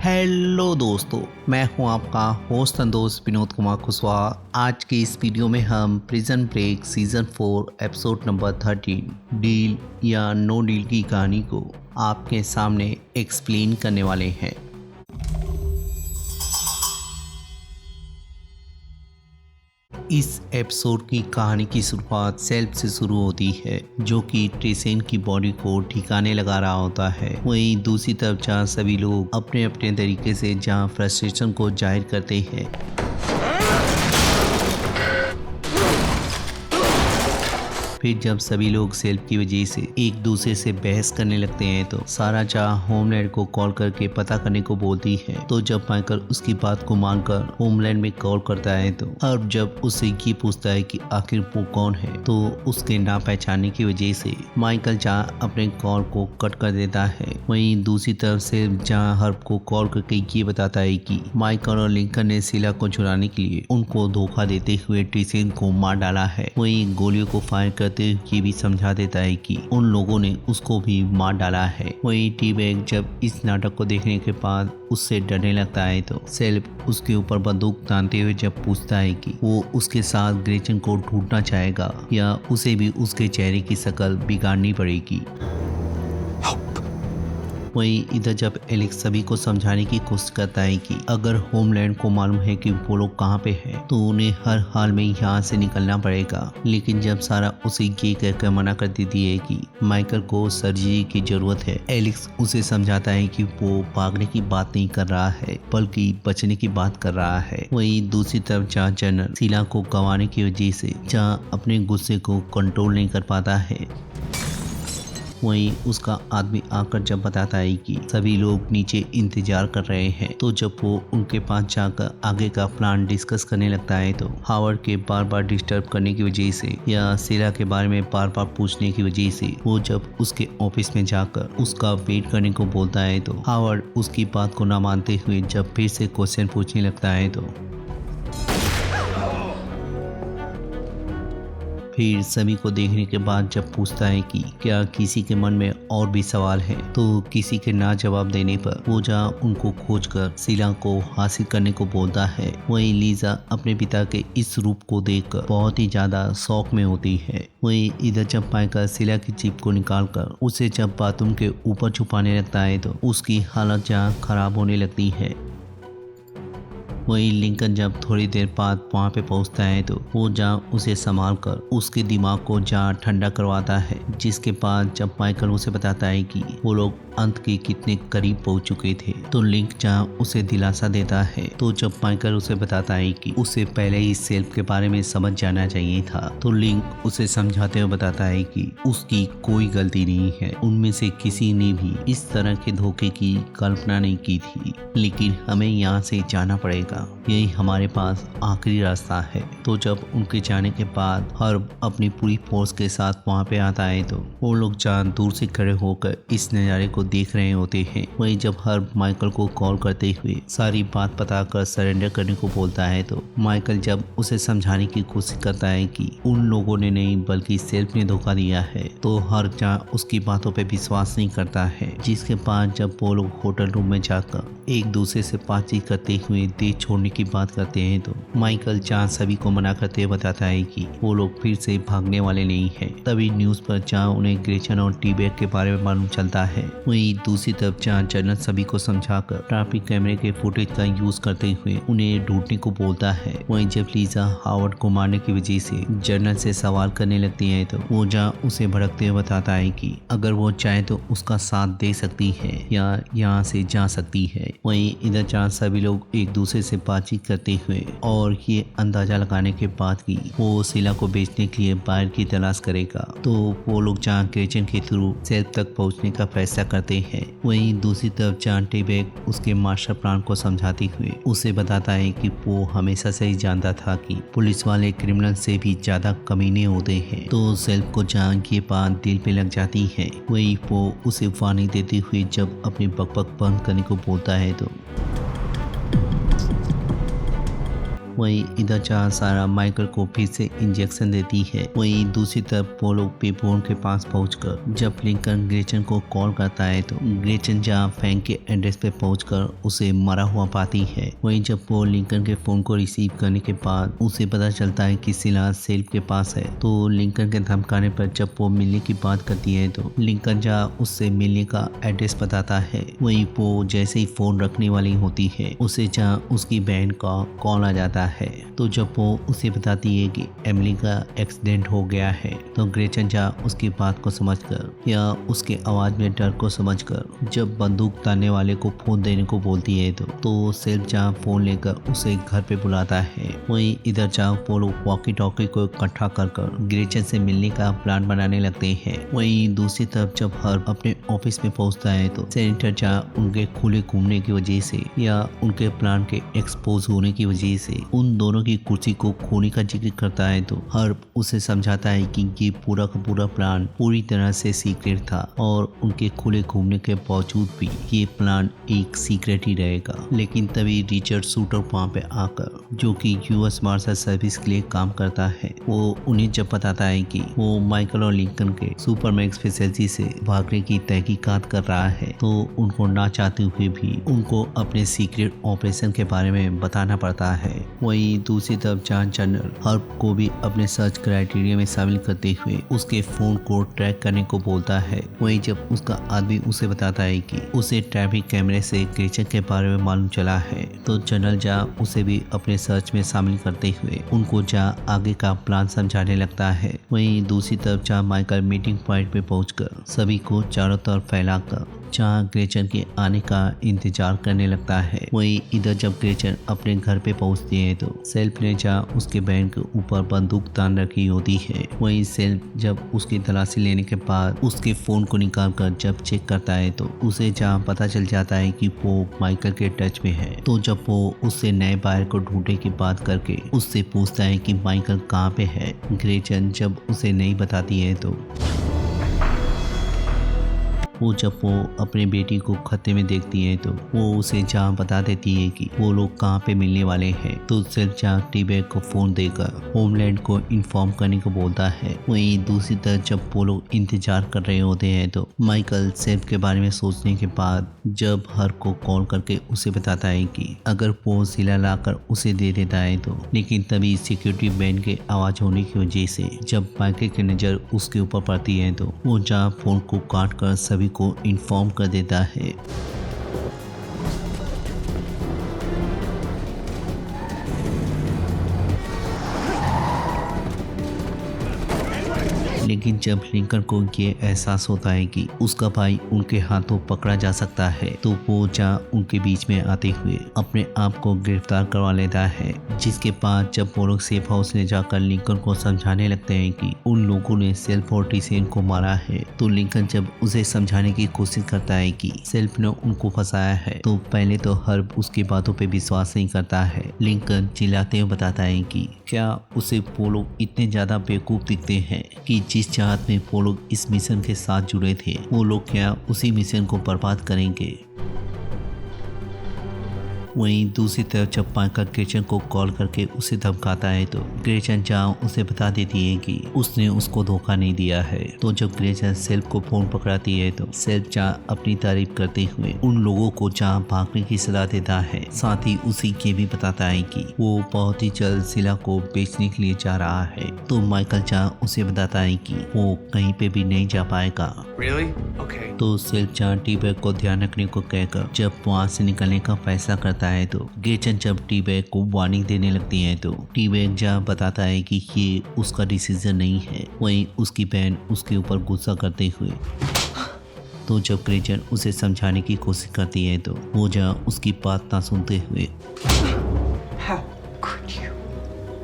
Hello दोस्तों, मैं हूं आपका होस्ट संतोष विनोद कुमार कुशवाहा। आज के इस वीडियो में हम prison break season 4 episode number 13 deal या नो डील की कहानी को आपके सामने एक्सप्लेन करने वाले हैं। इस एपिसोड की कहानी की शुरुआत सेल्फ से शुरू होती है, जो कि ट्रेसेन की बॉडी को ठिकाने लगा रहा होता है। वहीं दूसरी तरफ जहाँ सभी लोग अपने अपने तरीके से जहाँ फ्रस्ट्रेशन को जाहिर करते हैं, फिर जब सभी लोग सेल्फ की वजह से एक दूसरे से बहस करने लगते हैं तो सारा जहाँ होमलैंड को कॉल करके पता करने को बोलती है। तो जब माइकल उसकी बात को मानकर होमलैंड में कॉल करता है तो अब जब उससे ये पूछता है कि आखिर वो कौन है, तो उसके ना पहचानने की वजह से माइकल जहाँ अपने कॉल को कट कर देता है। वहीं दूसरी तरफ से जहाँ हर्ब को कॉल करके ये बताता है कि माइकल और लिंकन ने शीला को छुड़ाने के लिए उनको धोखा देते हुए ट्रेसेन को मार डाला है। वहीं गोलियों को फायर ये भी समझा देता है कि उन लोगों ने उसको भी मार डाला है। वहीं टी-बैग जब इस नाटक को देखने के बाद उससे डरने लगता है तो सेल्फ उसके ऊपर बंदूक तानते हुए जब पूछता है कि वो उसके साथ ग्रेचन को ढूंढना चाहेगा या उसे भी उसके चेहरे की शक्ल बिगाड़नी पड़ेगी। वहीं इधर जब एलेक्स सभी को समझाने की कोशिश करता है कि अगर होमलैंड को मालूम है कि वो लोग कहाँ पे हैं, तो उन्हें हर हाल में यहाँ से निकलना पड़ेगा। लेकिन जब सारा उसे ये कहकर मना कर देती है कि माइकल को सर्जरी की जरूरत है, एलेक्स उसे समझाता है कि वो भागने की बात नहीं कर रहा है बल्कि बचने की बात कर रहा है। वहीं दूसरी तरफ जहाँ जनरल शीला को गंवाने की वजह से जहाँ अपने गुस्से को कंट्रोल नहीं कर पाता है, वहीं उसका आदमी आकर जब बताता है कि सभी लोग नीचे इंतजार कर रहे हैं, तो जब वो उनके पास जाकर आगे का प्लान डिस्कस करने लगता है तो हावर्ड के बार बार डिस्टर्ब करने की वजह से या शीला के बारे में बार बार पूछने की वजह से वो जब उसके ऑफिस में जाकर उसका वेट करने को बोलता है तो हावर्ड उसकी बात को न मानते हुए जब फिर से क्वेश्चन पूछने लगता है तो फिर सभी को देखने के बाद जब पूछता है कि क्या किसी के मन में और भी सवाल है, तो किसी के ना जवाब देने पर वो जहाँ उनको खोजकर शीला को हासिल करने को बोलता है। वहीं लीजा अपने पिता के इस रूप को देखकर बहुत ही ज्यादा शौक में होती है। वहीं इधर जब माइकल शीला की चिप को निकालकर उसे जब बाथरूम के ऊपर छुपाने लगता है तो उसकी हालत जहाँ खराब होने लगती है। वहीं लिंकन जब थोड़ी देर बाद वहाँ पे पहुँचता है तो वो जहाँ उसे संभाल कर उसके दिमाग को जहाँ ठंडा करवाता है, जिसके बाद जब माइकल उसे बताता है कि वो लोग अंत के कितने करीब पहुंच चुके थे, तो लिंक जहाँ उसे दिलासा देता है। तो जब माइकल उसे बताता है कि उसे पहले ही सेल्फ के बारे में समझ जाना चाहिए था, तो लिंक उसे समझाते हुए बताता है कि उसकी कोई गलती नहीं है, उनमें से किसी ने भी इस तरह के धोखे की कल्पना नहीं की थी, लेकिन हमें यहाँ से जाना पड़ेगा, यही हमारे पास आखिरी रास्ता है। तो जब उनके जाने के बाद हर्ब अपनी पूरी फोर्स के साथ वहाँ पे आता है तो वो लोग जहाँ दूर से खड़े होकर इस नज़ारे को देख रहे होते हैं। वहीं जब हर्ब माइकल को कॉल करते हुए सारी बात बताकर सरेंडर करने को बोलता है तो माइकल जब उसे समझाने की कोशिश करता है कि उन लोगों ने नहीं बल्कि सेल्फ ने धोखा दिया है, तो हर्ब जहाँ उसकी बातों पे विश्वास नहीं करता है। जिसके बाद जब वो लोग होटल रूम में जाकर एक दूसरे से बातचीत करते हुए देश छोड़ने की बात करते हैं तो माइकल जहाँ सभी को मना करते हुए बताता है कि वो लोग फिर से भागने वाले नहीं हैं। तभी न्यूज़ पर जहाँ उन्हें ग्रेचन और टी-बैग के बारे में मालूम चलता है। वहीं दूसरी तरफ जहाँ जनरल सभी को समझाकर ट्रैफिक कैमरे के फुटेज का यूज करते हुए उन्हें ढूंढने को बोलता है। वहीं जब लीजा हावर्ड को मारने की वजह से जनरल से सवाल करने लगती है तो वो जहाँ उसे भड़कते हुए बताता है कि अगर वो चाहे तो उसका साथ दे सकती है या यहाँ से जा सकती है। वहीं इधर जहाँ सभी लोग एक दूसरे से बातचीत करते हुए और ये अंदाजा लगाने के बाद कि वो शीला को बेचने के लिए बायर की तलाश करेगा, तो वो लोग जहाँ ग्रेचन के थ्रू सेल्फ तक पहुँचने का फैसला करते हैं। वहीं दूसरी तरफ जहाँ टी-बैग उसके मास्टर प्लान को समझाते हुए उसे बताता है कि वो हमेशा से ही जानता था कि पुलिस वाले क्रिमिनल से भी ज्यादा कमीने होते हैं। तो सेल्फ को जहाँ ये बात दिल पे लग जाती है, वही वो उसे वार्निंग देते हुए जब अपनी बकबक बंद करने को बोलता है तो वहीं इधर जहाँ सारा माइकल को फिर से इंजेक्शन देती है, वहीं दूसरी तरफ पोलो पेपोन के पास पहुंचकर जब लिंकन ग्रेचन को कॉल करता है तो ग्रेचन जहाँ फैंक के एड्रेस पे पहुंचकर उसे मरा हुआ पाती है। वहीं जब वो लिंकन के फोन को रिसीव करने के बाद उसे पता चलता है कि सिला सेल्फ के पास है, तो लिंकन के धमकाने पर जब वो मिलने की बात करती है तो लिंकन जहाँ उससे मिलने का एड्रेस बताता है। वहीं वो जैसे ही फोन रखने वाली होती है उसे जहाँ उसकी बहन का कॉल आ जाता है, तो जब वो उसे बताती है कि एमिली का एक्सीडेंट हो गया है तो ग्रेचन जहाँ उसकी बात को समझकर या उसके आवाज में डर को समझकर जब बंदूक तानने वाले को फोन देने को बोलती है तो सेल्फ जहाँ फोन लेकर उसे घर पे बुलाता है। वहीं इधर जहाँ वो लोग वॉकी टॉकी को इकट्ठा कर ग्रेचन से मिलने का प्लान बनाने लगते हैं। वहीं दूसरी तरफ जब हर अपने ऑफिस में पहुंचता है तो सेनेटर जहाँ उनके खुले घूमने की वजह से या उनके प्लान के एक्सपोज होने की वजह से उन दोनों की कुर्सी को खोने का जिक्र करता है तो हर उसे समझाता है कि ये पूरा का पूरा प्लान पूरी तरह से सीक्रेट था और उनके खुले घूमने के बावजूद भी ये प्लान एक सीक्रेट ही रहेगा। लेकिन तभी रिचर्ड शूटर वहाँ पे आकर जो कि यूएस मार्शल सर्विस के लिए काम करता है, वो उन्हें जब बताता है कि वो माइकल और लिंकन के सुपरमैक्स फैसिलिटी से भागने की तहकीकात कर रहा है, तो उनको ना चाहते हुए भी उनको अपने सीक्रेट ऑपरेशन के बारे में बताना पड़ता है। वहीं दूसरी तरफ जॉन जनरल हर्ब को भी अपने सर्च क्राइटेरिया में शामिल करते हुए उसके फोन को ट्रैक करने को बोलता है। वहीं जब उसका आदमी उसे बताता है कि उसे ट्रैफिक कैमरे से ग्रेचन के बारे में मालूम चला है, तो जनरल जा उसे भी अपने सर्च में शामिल करते हुए उनको जा आगे का प्लान समझाने लगता है। वहीं दूसरी तरफ जहाँ माइकल मीटिंग पॉइंट पे पहुंचकर सभी को चारों तरफ फैलाकर जहाँ ग्रेचन के आने का इंतजार करने लगता है। वहीं इधर जब ग्रेचन अपने घर पे पहुंचती है तो सेल्फ ने जहाँ उसके बहन के ऊपर बंदूक तान रखी होती है। वहीं सेल्फ जब उसकी तलाशी लेने के बाद उसके फोन को निकाल कर जब चेक करता है तो उसे जहाँ पता चल जाता है कि वो माइकल के टच में है। तो जब वो उससे नए बायर को ढूंढने की बात करके उससे पूछता है कि माइकल कहाँ पे है, ग्रेचन जब उसे नहीं बताती है तो वो जब वो अपने बेटी को खत्ते में देखती है तो वो उसे जहाँ बता देती है कि वो लोग कहाँ पे मिलने वाले हैं। तो सिर्फ जहाँ टीबैग को फोन देकर होमलैंड को इन्फॉर्म करने को बोलता है। वहीं दूसरी तरफ जब वो लोग इंतजार कर रहे होते हैं तो माइकल सेल्फ के बारे में सोचने के बाद जब हर को कॉल करके उसे बताता है कि अगर वो सिला लाकर उसे दे देता है तो, लेकिन तभी सिक्योरिटी बैंड के आवाज होने की वजह से जब माइकल की नजर उसके ऊपर पड़ती है तो वो जहाँ फोन को काट कर सभी को इन्फॉर्म कर देता है। लेकिन जब लिंकन को ये एहसास होता है कि उसका भाई उनके हाथों पकड़ा जा सकता है तो वो जहाँ उनके बीच में आते हुए अपने आप को गिरफ्तार करवा लेता है। जिसके बाद जब वो लोग सेफ हाउस ले जाकर लिंकन को समझाने लगते हैं कि उन लोगों ने सेल्फ और टीसेन को मारा है, तो लिंकन जब उसे समझाने की कोशिश करता है कि सेल्फ ने उनको फंसाया है तो पहले तो हर्ब उसकी बातों पे विश्वास नहीं करता है। लिंकन चिल्लाते हुए बताता है कि क्या उसे वो लोग इतने ज्यादा बेवकूफ दिखते हैं कि जिस चाहत में वो लोग इस मिशन के साथ जुड़े थे वो लोग क्या उसी मिशन को बर्बाद करेंगे। वहीं दूसरी तरफ जब माइकल ग्रेचन को कॉल करके उसे धमकाता है तो ग्रेचन जहाँ उसे बता देती है कि उसने उसको धोखा नहीं दिया है। तो जब ग्रेचन सेल्फ को फोन पकड़ाती है तो सेल्फ जहाँ अपनी तारीफ करते हुए उन लोगों को जहाँ भागने की सलाह देता है, साथ ही उसी ये भी बताता है कि वो बहुत ही जल्द सिला को बेचने के लिए जा रहा है। तो माइकल जहाँ उसे बताता है कि वो कहीं पे भी नहीं जा पाएगा। Really? Okay. तो सेल्फ जहाँ टीबैग को ध्यान रखने को कहकर जब वहाँ से निकलने का फैसला करता है तो ग्रेचन जब टीबैग को वार्निंग देने लगती है तो टीबैग जहाँ बताता है कि ये उसका डिसीजन नहीं है। वहीं उसकी बहन उसके ऊपर गुस्सा करते हुए तो जब ग्रेचन उसे समझाने की कोशिश करती है तो वो जहाँ उसकी बात ना सुनते हुए How could you?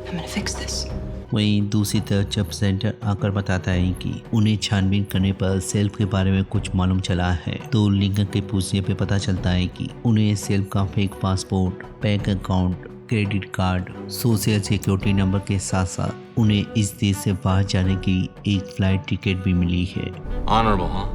I'm gonna fix this. वहीं दूसरी तरफ जब सेंटर आकर बताता है कि उन्हें छानबीन करने पर सेल्फ के बारे में कुछ मालूम चला है, तो लिंकन के पूछने पे पता चलता है कि उन्हें सेल्फ का fake passport, bank account, credit card, social security number के साथ साथ उन्हें इस देश से बाहर जाने की एक फ्लाइट टिकट भी मिली है। Honorable, huh?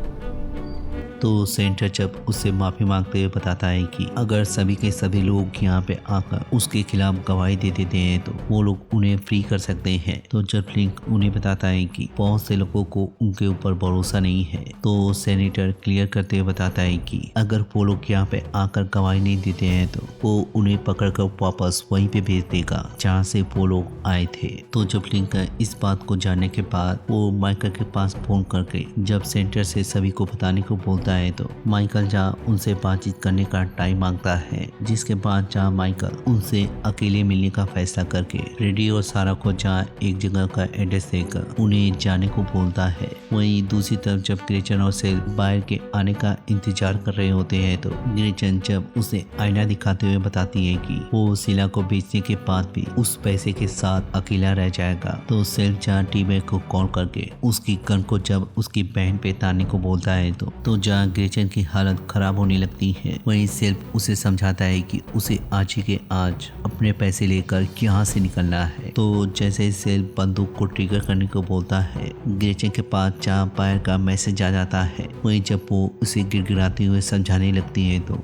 तो सेंटर जब उससे माफी मांगते हुए बताता है कि अगर सभी के सभी लोग यहाँ पे आकर उसके खिलाफ गवाही दे देते हैं तो वो लोग उन्हें फ्री कर सकते हैं। तो जब लिंक उन्हें बताता है कि बहुत से लोगों को उनके ऊपर भरोसा नहीं है, तो सेनेटर क्लियर करते हुए बताता है कि अगर वो लोग यहाँ पे आकर गवाही नहीं देते हैं तो वो उन्हें पकड़कर वापस वहीं पे भेज देगा जहाँ से वो लोग आए थे। तो जब लिंक इस बात को जानने के बाद वो माइकल के पास फोन करके जब सेंटर से सभी को बताने को बोलता है तो माइकल जहाँ उनसे बातचीत करने का टाइम मांगता है, जिसके बाद जहाँ माइकल उनसे अकेले मिलने का फैसला करके फ्रेडी और सारा को जहाँ एक जगह का एड्रेस देकर उन्हें जाने को बोलता है। वहीं दूसरी तरफ जब ग्रेचन और सेल बाहर के आने का इंतजार कर रहे होते हैं तो ग्रेचन जब उसे आईना दिखाते हुए बताती है कि वो शीला को बेचने के बाद भी उस पैसे के साथ अकेला रह जाएगा। तो सेल जहाँ टीबैग को कॉल करके उसकी गन को जब उसकी बहन पे तारने को बोलता है तो जहाँ ग्रेचन की हालत खराब होने लगती है, वहीं सेल्फ उसे समझाता है कि उसे आज ही के आज अपने पैसे लेकर यहाँ से निकलना है। तो जैसे सेल्फ बंदूक को ट्रिगर करने को बोलता है, ग्रेचन के पास जहाँ बाहर का मैसेज आ जाता है, वहीं जब वो उसे गिड़गिड़ाते हुए समझाने लगती है तो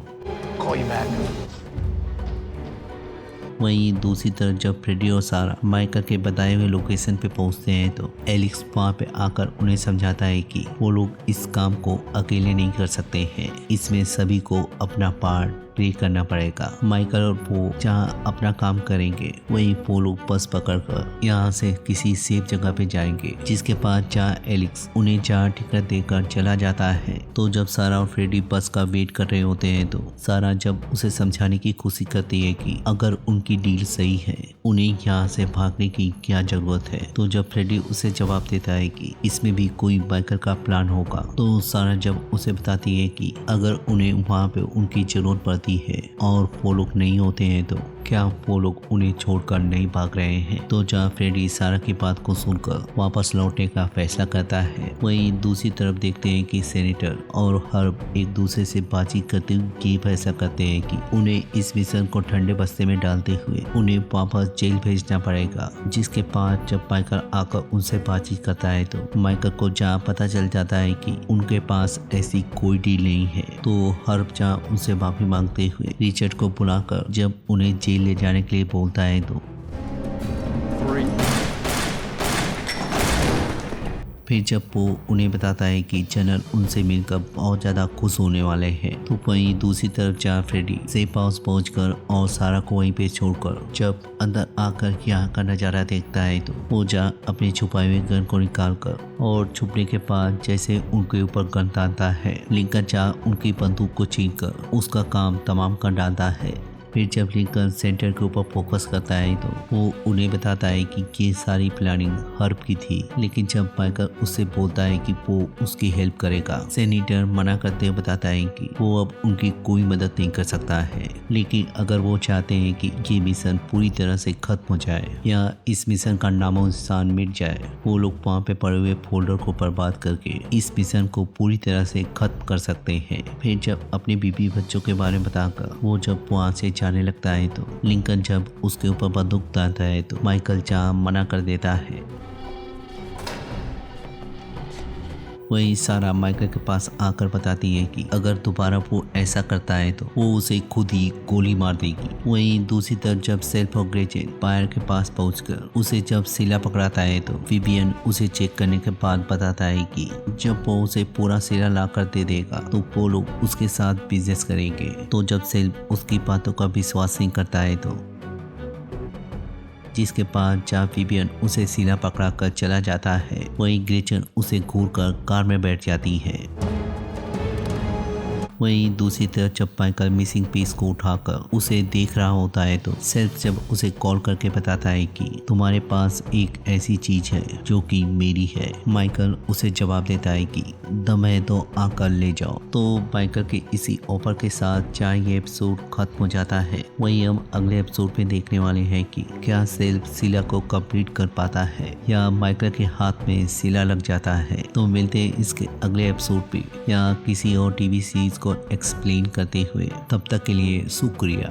वहीं दूसरी तरफ जब फ्रेडी और सारा माइकल के बताए हुए लोकेशन पे पहुंचते हैं तो एलिक्स वहां पे आकर उन्हें समझाता है कि वो लोग इस काम को अकेले नहीं कर सकते हैं, इसमें सभी को अपना पार्ट प्ले करना पड़ेगा। माइकल और वो जहाँ अपना काम करेंगे, वहीं वो लोग बस पकड़कर यहाँ से किसी सेफ जगह पे जाएंगे, जिसके बाद जहाँ एलिक्स उन्हें जहाँ टिकट देकर चला जाता है। तो जब सारा और फ्रेडी बस का वेट कर रहे होते हैं तो सारा जब उसे समझाने की कोशिश करती है कि अगर उनकी डील सही है, उन्हें यहाँ से भागने की क्या जरूरत है। तो जब फ्रेडी उसे जवाब देता है कि इसमें भी कोई बाइकर का प्लान होगा, तो सारा जब उसे बताती है कि अगर उन्हें वहाँ पे उनकी जरूरत पड़ती है और वो लोग नहीं होते हैं तो क्या वो लोग उन्हें छोड़कर नहीं भाग रहे हैं। तो जहाँ फ्रेडी सारा की बात को सुनकर वापस लौटने का फैसला करता है, वहीं दूसरी तरफ देखते हैं कि सेनेटर और हर्ब एक दूसरे से बातचीत करते हुए ये फैसला करते हैं कि उन्हें इस मिशन को ठंडे बस्ते में डालते हुए उन्हें वापस जेल भेजना पड़ेगा। जिसके बाद जब माइकल आकर उनसे बातचीत करता है तो माइकल को जहाँ पता चल जाता है कि उनके पास ऐसी कोई डील नहीं है। तो हर्ब जहाँ उनसे माफी मांगते हुए रिचर्ड को बुलाकर जब उन्हें जेल ले जाने के लिए बोलता है तो फिर जब वो उन्हें बताता है कि जनरल उनसे मिलकर बहुत ज़्यादा खुश होने वाले हैं। तो वहीं दूसरी तरफ जहाँ फ्रेडी सेफ हाउस पहुंचकर और सारा को वहीं पे छोड़कर जब अंदर आकर यहाँ का नज़ारा देखता है तो वो जहाँ अपने छुपाए हुए गन को निकाल कर और छुपने के बाद जैसे उनके ऊपर गन तानता है, लिंकन जहाँ उनकी बंदूक को छीन कर उसका काम तमाम कर डालता है। फिर जब लिंकन सेंटर के ऊपर फोकस करता है तो वो उन्हें बताता है कि ये सारी प्लानिंग हर्ब की थी, लेकिन जब माइकल उससे बोलता है कि वो उसकी हेल्प करेगा, सेनेटर मना करते हुए बताता है कि वो अब उनकी कोई मदद नहीं कर सकता है, लेकिन अगर वो चाहते हैं कि ये मिशन पूरी तरह से खत्म हो जाए या इस मिशन का नामो निशान मिट जाए, वो लोग वहाँ पे पड़े हुए फोल्डर को बर्बाद करके इस मिशन को पूरी तरह से खत्म कर सकते हैं। फिर जब अपने बीबी बच्चों के बारे में बताकर वो जब वहाँ से जाने लगता है तो लिंकन जब उसके ऊपर बंदूक तानता है तो माइकल जहाँ मना कर देता है। वहीं सारा माइकल के पास आकर बताती है कि अगर दोबारा वो ऐसा करता है तो वो उसे खुद ही गोली मार देगी। वहीं दूसरी तरफ जब सेल्फ और ग्रेचन बायर के पास पहुंचकर उसे जब सिला पकड़ाता है तो विवियन उसे चेक करने के बाद बताता है कि जब वो उसे पूरा सिला ला कर दे देगा तो वो लोग उसके साथ बिजनेस करेंगे। तो जब सेल्फ उसकी बातों का विश्वास नहीं करता है तो जिसके बाद जहाँ विवियन उसे सीना पकड़ा कर चला जाता है, वहीं ग्रेचन उसे घूरकर कार में बैठ जाती है। वहीं दूसरी तरफ जब माइकल मिसिंग पीस को उठाकर उसे देख रहा होता है तो सेल्फ जब उसे कॉल करके बताता है कि तुम्हारे पास एक ऐसी चीज है जो कि मेरी है। माइकल उसे जवाब देता है कि दम है तो आकर ले जाओ। तो माइकल के इसी ऑफर के साथ जहाँ ये एपिसोड खत्म हो जाता है, वहीं हम अगले एपिसोड में देखने वाले हैं कि क्या सेल्फ सिला को कंप्लीट कर पाता है या माइकल के हाथ में सिला लग जाता है। तो मिलते हैं इसके अगले एपिसोड पे या किसी और टीवी सीरीज को एक्सप्लेन करते हुए। तब तक के लिए शुक्रिया।